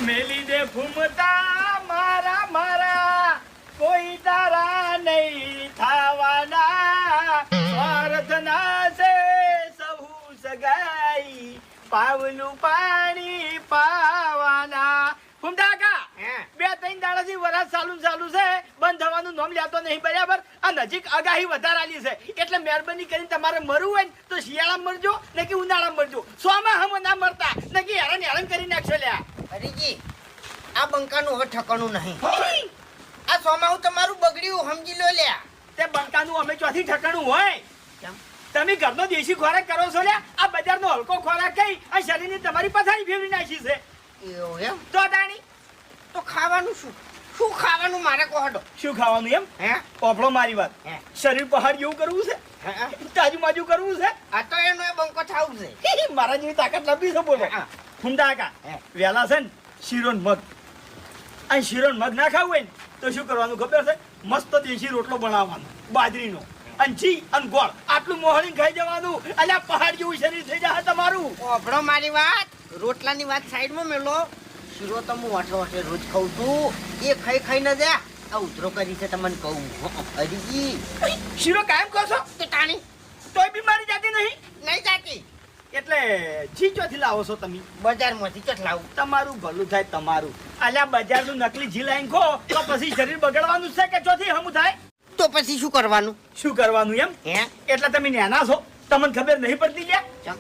મેલી દે ફૂમતા મારા મારા કોઈ તારા નહીં થાવાના સ્વાર્થના છે સહુ સગાઈ પાવલું પાણી પાવાના ફૂમતા કા બે ત્રણ દાડાથી વરસ ચાલુ છે બંધ થવાનું નામ લેતો નહીં બરાબર આ નજીક આગાહી વધારે આલી છે એટલે મહેરબાની કરીને તમારે મરવું હોય ને તો શિયાળામાં મરજો ને કે ઉનાળામાં મરજો સોમાં હમ ના મરતા ને કે હેરાન કરી નાખશો લ્યા હરીજી આ બંકાનું હવે ઠકાણું નહીં આ સોમાવું તમારું બગડ્યું સમજી લો લ્યા તે બંકાનું અમે ચોથી ઠકાણું હોય કેમ તમે ઘરનો દેશી ખોરાક કરો છો લ્યા આ બજારનો હલકો ખોરાક કઈ આ શરીરની તમારી પથારી ફેરવી નાખી છે એવું એમ તો તાણી તો ખાવાનું શું શું ખાવાનું મારે કહો શું ખાવાનું એમ હે પોપડો મારી વાત હે શરીર પહાડ જેવું કરવું છે તાજુ માજુ કરવું છે આ તો એનો એ બંકો થાવું છે મારા જેવી તાકાત લાવી છે બોલો ફૂમતા કાકા વેલા છે ને શીરો ને મગ આ શીરો ને મગ ના ખાવું હોય ને તો શું કરવાનું ખબર છે મસ્ત દેશી રોટલો બનાવવાનો બાજરીનો અને જી અને ગોળ આટલું મોહળી ખાઈ જવાનું અલ્યા પહાડ જેવું શરીર થઈ જાય તમારું ઓભળો મારી વાત રોટલાની વાત સાઈડમાં મેલો શીરો તો હું વાઠે રોજ ખાઉં છું એ ખાઈ ન દે આ ઉતરો કરી છે તમને કહું હરીજી શીરો કાયમ કહો છો તો ટાણી તોય બીમારી જાતી નહીં નહીં જાતી એટલે જી ચોથી લાવો છો તમે બજારમાંથી ચટ લાવું તમારું ભલું થાય તમારું અલ્યા બજારનું નકલી જી લાઈન ખો તો પછી શરીર બગડવાનું છે કે ચોથી હમું થાય તો પછી શું કરવાનું શું કરવાનું એમ હે એટલે તમે નેના છો તમને ખબર નહીં પડતી લ્યા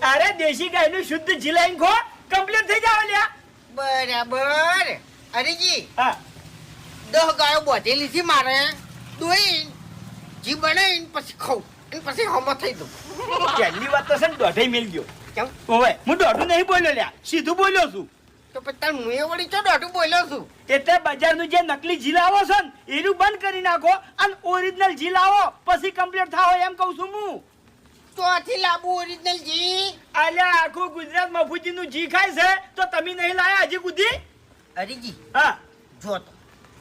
અરે દેશી ગાયનું શુદ્ધ જી લાઈન ખો કમ્પ્લીટ થઈ જાવ લ્યા બરાબર હરીજી હા 10 ગાયો બોધેલી છે મારે દોઈ જી બનાવીને પછી ખાઉં અને પછી હમો થઈ દઉં પહેલી વાત તો છે ને દોઢે મેલ ગયો કેમ ઓવે હું દોઢું નહીં બોલ્યો લ્યા સીધું બોલ્યો છું તો પછી તાર હું એ વળી ચો દોઢું બોલ્યો છું એટલે બજારનું જે નકલી જી લાવો છો ને એનું બંધ કરી નાખો અને ઓરિજિનલ જી લાવો પછી કમ્પ્લીટ થાઓ એમ કહું છું હું ચોથી લાબુ ઓરિજિનલ જી અલ્યા આખું ગુજરાત મફુજીનું જી ખાય છે તો તમે નહીં લાયા હજી સુધી હરીજી હા જોતો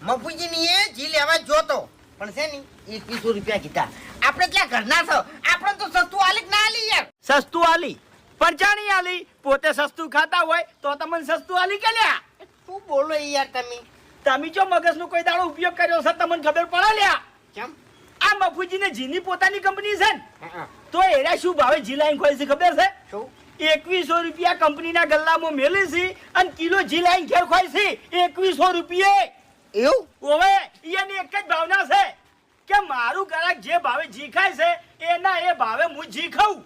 મફુજીની એ જી લેવા જોતો પણ છે ને 2100 રૂપિયા કીધા આપણે ક્યાં ઘરના છો આપણે તો સસ્તું આલી ના આલી યાર સસ્તું આલી પરચાણી આલી પોતે સસ્તું ખાતા હોય તો તમને સસ્તું આલી કે લ્યા શું બોલો યાર તમે જો મગજનો કોઈ દાડો ઉપયોગ કર્યો છે તમને ખબર પડે લ્યા કેમ આ મફુજીને જીની પોતાની કંપની છે ને હા તો એરા શું ભાવે જી લાઈન ખોઈ છે ખબર છે શું 2100 રૂપિયા કંપનીના ગલ્લામાં મેલી છે અને કિલો જી લાઈન ઘેર ખોઈ છે 2100 રૂપિયે એવું ઓવે ઈયાની એક જ ભાવના છે કે મારું ગ્રાહક જે ભાવે જી ખાય છે એના એ ભાવે હું જી ખાઉં